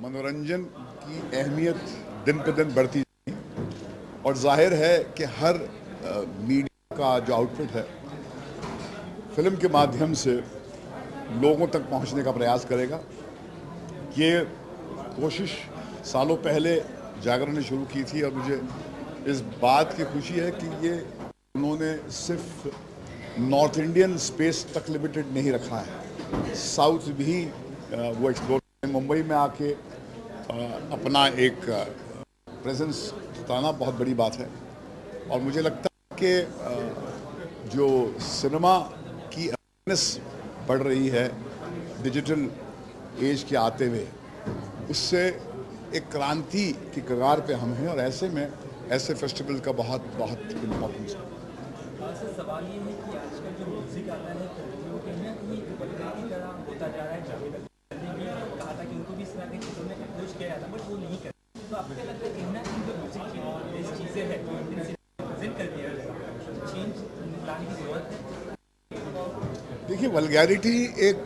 मनोरंजन की अहमियत दिन पर दिन बढ़ती जाएगी और जाहिर है कि हर मीडिया का जो आउटपुट है फिल्म के माध्यम से लोगों तक पहुंचने का प्रयास करेगा। ये कोशिश सालों पहले जागरण ने शुरू की थी और मुझे इस बात की खुशी है कि ये उन्होंने सिर्फ नॉर्थ इंडियन स्पेस तक लिमिटेड नहीं रखा है, साउथ भी वो एक्सप्लोर मुंबई में आके अपना एक प्रेजेंस जताना बहुत बड़ी बात है। और मुझे लगता है कि जो सिनेमा की अवेयरनेस बढ़ रही है डिजिटल एज के आते हुए, उससे एक क्रांति की कगार पे हम हैं और ऐसे में ऐसे फेस्टिवल का बहुत बहुत इम्पोर्टेंस है। सवाल ये है कि आजकल जो म्यूजिक आता है वो कहीं ना कहीं वल्गर की तरह होता जा रहा है। जावेद अख्तर ने भी कहा था कि उनको भी इस तरह की चीज़ों में अप्रोच किया जाता, बट वो नहीं कर। तो आपको क्या लगता है कहीं ना कहीं जो म्यूजिक की चीज़ें हैं इनसे प्रेजेंट कर दिया जाए, चेंज लाने की जरूरत है? देखिए, वल्गैरिटी एक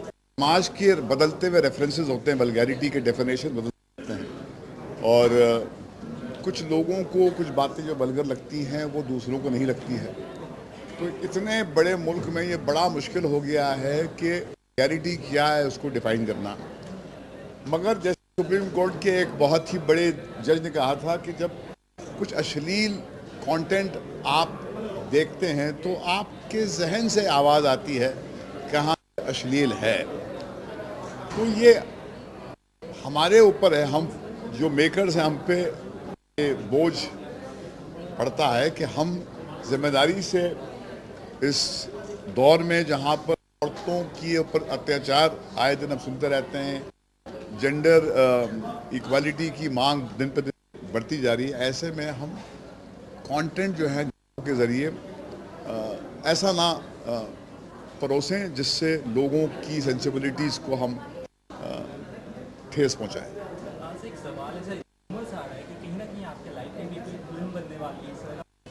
समाज के बदलते हुए रेफरेंसेस होते हैं, वल्गैरिटी के डेफिनेशन बदलते हैं और कुछ लोगों को कुछ बातें जो वल्गर लगती हैं वो दूसरों को नहीं लगती है। तो इतने बड़े मुल्क में ये बड़ा मुश्किल हो गया है कि वल्गैरिटी क्या है उसको डिफाइन करना। मगर जैसे सुप्रीम कोर्ट के एक बहुत ही बड़े जज ने कहा था कि जब कुछ अश्लील कंटेंट आप देखते हैं तो आपके जहन से आवाज़ आती है कहाँ अश्लील है। तो ये हमारे ऊपर है, हम जो मेकर्स हैं हम पे ये बोझ पड़ता है कि हम जिम्मेदारी से इस दौर में जहाँ पर औरतों के ऊपर अत्याचार आए दिन हम सुनते रहते हैं, जेंडर इक्वालिटी की मांग दिन पर दिन बढ़ती जा रही है, ऐसे में हम कंटेंट जो है के ज़रिए ऐसा ना परोसें जिससे लोगों की सेंसिबिलिटीज़ को हम ठेस पहुँचाएं। एक सवाल है, र्यूमर्स आ रहा है कि कहीं ना कहीं आपके लाइफ में भी कोई फिल्म बनने वाली है,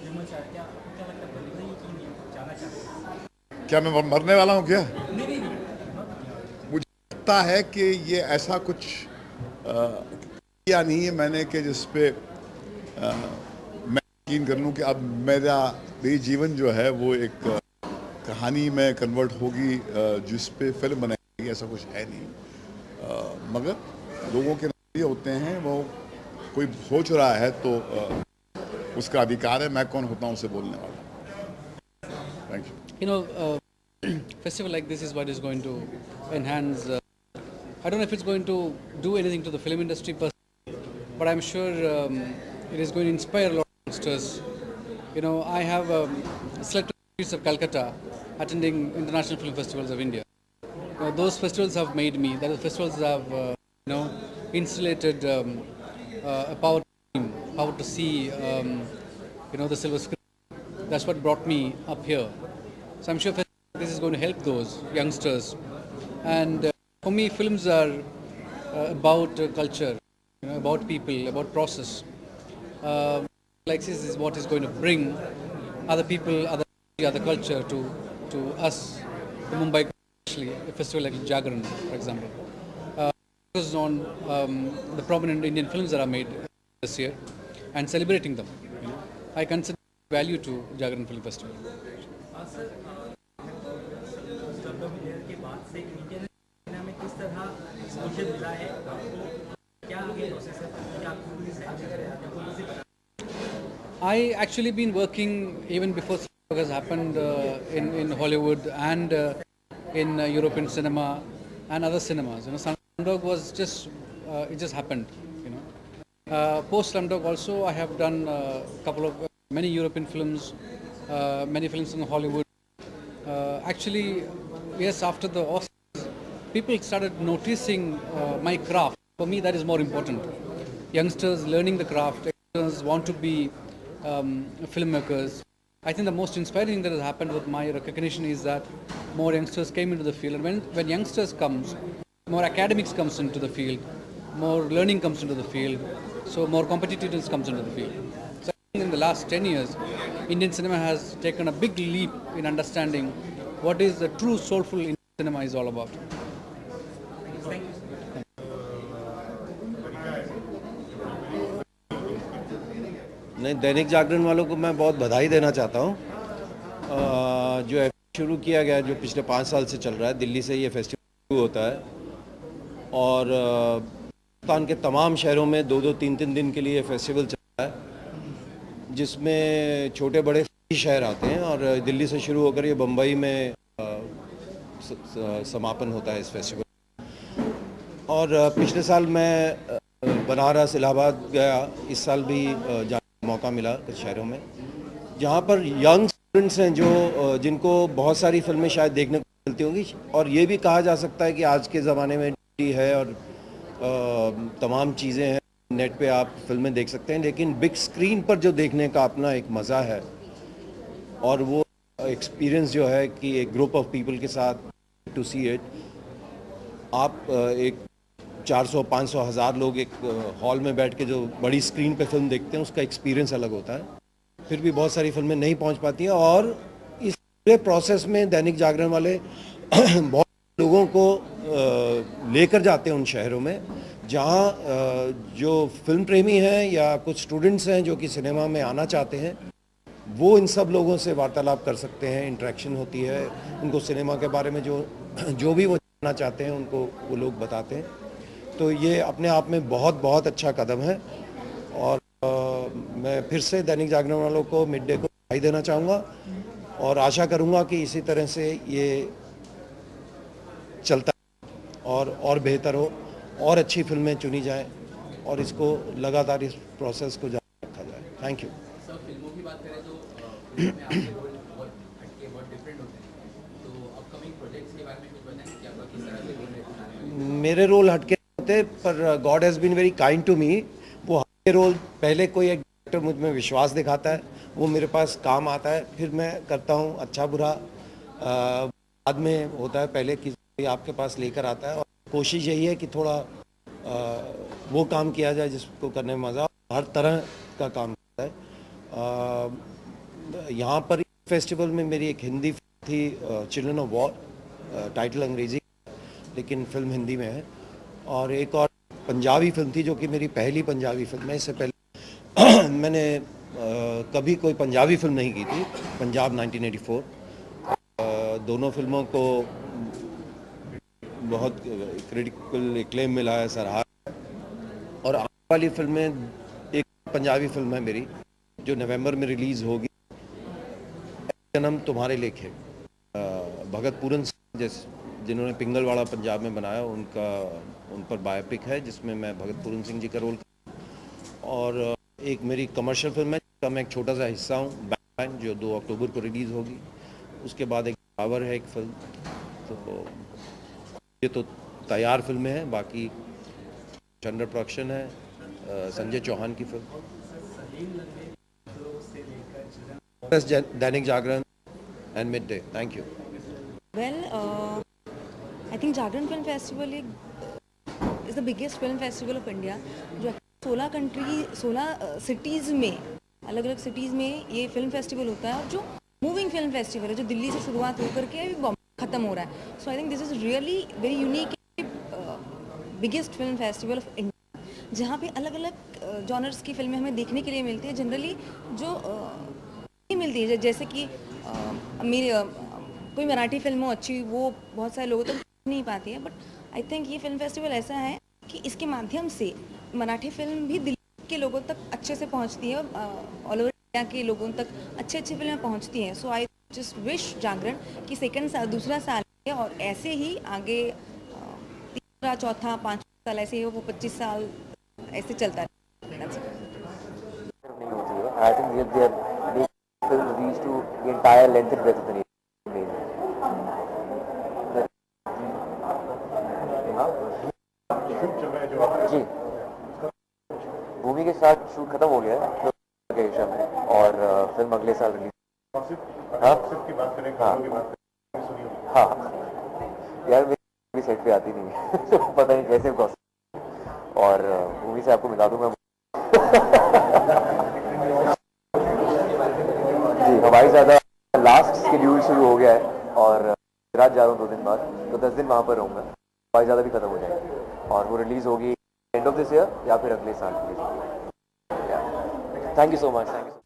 र्यूमर्स आ रहा है, क्या लगता है बन रही है कि नहीं, जाना चाहते हैं? क्या मैं मरने वाला हूँ क्या? नहीं। मुझे लगता है कि ये ऐसा कुछ किया नहीं है मैंने कि जिस पे मैं यकीन कर लूँ कि अब मेरी जीवन जो है वो एक कहानी में कन्वर्ट होगी जिस पे फिल्म बनाएगी, ऐसा कुछ है नहीं। मगर लोगों के नजरिए होते हैं, वो कोई सोच रहा है तो उसका अधिकार है, मैं कौन होता हूँ उसे बोलने वाला। Thank you. You know, festival like this is what is going to enhance. I don't know if it's going to do anything to the film industry per se, but I'm sure it is going to inspire a lot of youngsters. You know, I have selected streets of Calcutta attending international film festivals of India. Those festivals have made me. That is, festivals have insulated a power to see the silver screen. That's what brought me up here. So I'm sure this is going to help those youngsters. And for me, films are about culture, about people, about process. Like this is what is going to bring other people, other culture to us, to Mumbai, especially a festival like Jagaran, for example. Focused on the prominent Indian films that are made this year and celebrating them. I consider value to Jagaran Film Festival. के बाद से India में किस तरह exposure मिला है, क्या आगे प्रोसेस है, क्या आपको? I actually been working even before Slumdog has happened in Hollywood and in European cinema and other cinemas. Slumdog was just it just happened. Post Slumdog also I have done many European films, many films in Hollywood. Actually, yes, after the Oscars, people started noticing my craft. For me, that is more important. Youngsters learning the craft, youngsters want to be filmmakers. I think the most inspiring thing that has happened with my recognition is that more youngsters came into the field. And when youngsters comes, more academics comes into the field, more learning comes into the field, so more competitiveness comes into the field. So I think in the last 10 years, Indian cinema has taken a big leap in understanding what is the true soulful Indian cinema is all about. Thank you. नहीं, दैनिक जागरण वालों को मैं बहुत बधाई देना चाहता हूँ। जो शुरू किया गया, जो पिछले 5 साल से चल रहा है, दिल्ली से ये फेस्टिवल शुरू होता है और हिंदुस्तान के तमाम शहरों में 2-2, 3-3 दिन के लिए फेस्टिवल चल रहा है, जिसमें छोटे बड़े शहर आते हैं और दिल्ली से शुरू होकर ये बम्बई में समापन होता है इस फेस्टिवल। और पिछले साल मैं बनारस, इलाहाबाद गया, इस साल भी जाने का मौका मिला कुछ शहरों में, जहाँ पर यंग स्टूडेंट्स हैं जो जिनको बहुत सारी फिल्में शायद देखने को मिलती होंगी, और ये भी कहा जा सकता है कि आज के ज़माने में है और तमाम चीज़ें हैं, नेट पे आप फिल्में देख सकते हैं, लेकिन बिग स्क्रीन पर जो देखने का अपना एक मज़ा है और वो एक्सपीरियंस जो है कि एक ग्रुप ऑफ पीपल के साथ टू सी इट, आप एक 400, 500, 1000 लोग एक हॉल में बैठ के जो बड़ी स्क्रीन पे फिल्म देखते हैं, उसका एक्सपीरियंस अलग होता है। फिर भी बहुत सारी फिल्में नहीं पहुंच पाती हैं और इस पूरे प्रोसेस में दैनिक जागरण वाले बहुत लोगों को लेकर जाते हैं उन शहरों में जहां जो फिल्म प्रेमी हैं या कुछ स्टूडेंट्स हैं जो कि सिनेमा में आना चाहते हैं, वो इन सब लोगों से वार्तालाप कर सकते हैं, इंटरेक्शन होती है, उनको सिनेमा के बारे में जो भी वो जानना चाहते हैं उनको वो लोग बताते हैं। तो ये अपने आप में बहुत बहुत अच्छा कदम है और मैं फिर से दैनिक जागरण वालों को मिड डे को बधाई देना चाहूँगा और आशा करूँगा कि इसी तरह से ये चलता और बेहतर हो और अच्छी फिल्में चुनी जाएं और इसको लगातार इस प्रोसेस को जारी रखा जाए। Thank you. सर, फिल्मों की बात करें तो फिल्मों में आपके रोल बहुत हटके, बहुत डिफरेंट होते हैं, तो अपकमिंग प्रोजेक्ट्स के बारे में कुछ बताएं कि आपका किस तरह के रोल है? मेरे रोल हटके होते, पर god has been very kind to me. वो हटके रोल पहले कोई एक डायरेक्टर मुझ में विश्वास दिखाता है, वो मेरे पास काम आता है, फिर मैं करता हूँ, अच्छा बुरा बाद में होता है, पहले किसी आपके पास लेकर आता है और कोशिश यही है कि थोड़ा वो काम किया जाए जिसको करने में मज़ा, हर तरह का काम करता है। यहाँ पर फेस्टिवल में मेरी एक हिंदी फिल्म थी, चिल्ड्रन ऑफ वॉर, टाइटल अंग्रेजी लेकिन फिल्म हिंदी में है, और एक और पंजाबी फिल्म थी जो कि मेरी पहली पंजाबी फिल्म है। इससे पहले मैंने कभी कोई पंजाबी फिल्म नहीं की थी, पंजाब 1984। दोनों फिल्मों को बहुत क्रिटिकल एक्लेम मिला है, सराहा, और आने वाली फिल्में, एक पंजाबी फिल्म है मेरी जो नवंबर में रिलीज़ होगी, जन्म तुम्हारे लेखे, भगत पूरन सिंह जिन्होंने पिंगलवाड़ा पंजाब में बनाया, उन पर बायोपिक है जिसमें मैं भगत पूरन सिंह जी का रोल, और एक मेरी कमर्शियल फिल्म है जिसका मैं एक छोटा सा हिस्सा हूँ, बैंग, जो 2 अक्टूबर को रिलीज़ होगी। उसके बाद एक पावर है एक फिल्म। तो ये तो तैयार फिल्में हैं, बाकी अंडर प्रोडक्शन है, संजय चौहान की फिल्म। Dainik Jagran and mid day. Thank you. Well, I think Jagran Film Festival is the biggest film festival of India, जो 16 सिटीज़ में, अलग अलग सिटीज़ में ये फिल्म फेस्टिवल होता है, और जो मूविंग फिल्म फेस्टिवल है, जो दिल्ली से शुरुआत होकर के बॉम्बे ख़त्म हो रहा है। So I think this is really very unique, biggest film festival of India, जहाँ पे अलग अलग जॉनर्स की फिल्में हमें देखने के लिए मिलती है, जनरली जो नहीं मिलती है, जैसे कि मेरी कोई मराठी फिल्म हो अच्छी, वो बहुत सारे लोगों तक नहीं पाती है, बट आई थिंक ये फिल्म फेस्टिवल ऐसा है कि इसके माध्यम से मराठी फिल्म भी दिल्ली के लोगों तक अच्छे से पहुंचती है, ऑल ओवर इंडिया के लोगों तक अच्छी फिल्में पहुंचती हैं। सो आई जस्ट विश जागरण कि दूसरा साल है और ऐसे ही आगे तीसरा, चौथा, 5 साल ऐसे ही, वो 25 साल ऐसे चलता है। I think they are making films reach to the entire length and breadth of the nation. जी, भूमि के साथ शूट खत्म हो गया है एशिया में, और फिल्म अगले साल रिलीज। हाँ यार, मेरी सेट पे आती नहीं है तो पता नहीं कैसे और मूवी से आपको मिला दूंगा। जी, हवाई ज़्यादा लास्ट शेड्यूल शुरू हो गया है और गुजरात जा रहा हूँ 2 दिन बाद, तो 10 दिन वहाँ पर रहूँगा। हवाई ज़्यादा भी खत्म हो जाएगी और वो रिलीज़ होगी एंड ऑफ दिस ईयर या फिर अगले साल रिलीज होगी। Thank you so much, thank you.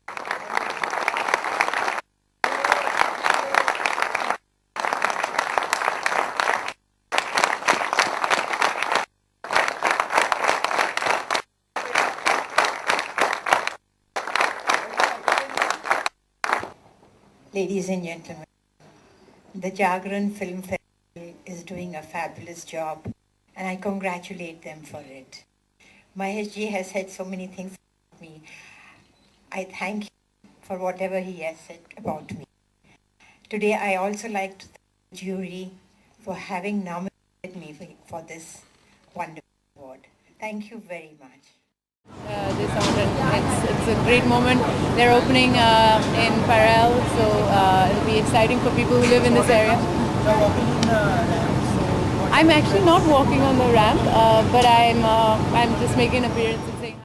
Ladies and gentlemen, the Jagran Film Festival is doing a fabulous job and I congratulate them for it. Mahesh ji has said so many things about me. I thank him for whatever he has said about me. Today I also like to thank the jury for having nominated me for this wonderful award. Thank you very much. This award, it's a great moment. They're opening in Parel, so it'll be exciting for people who live in this area. You're walking in the ramp, so what I'm actually not walking on the ramp, but I'm just making an appearance and saying hi.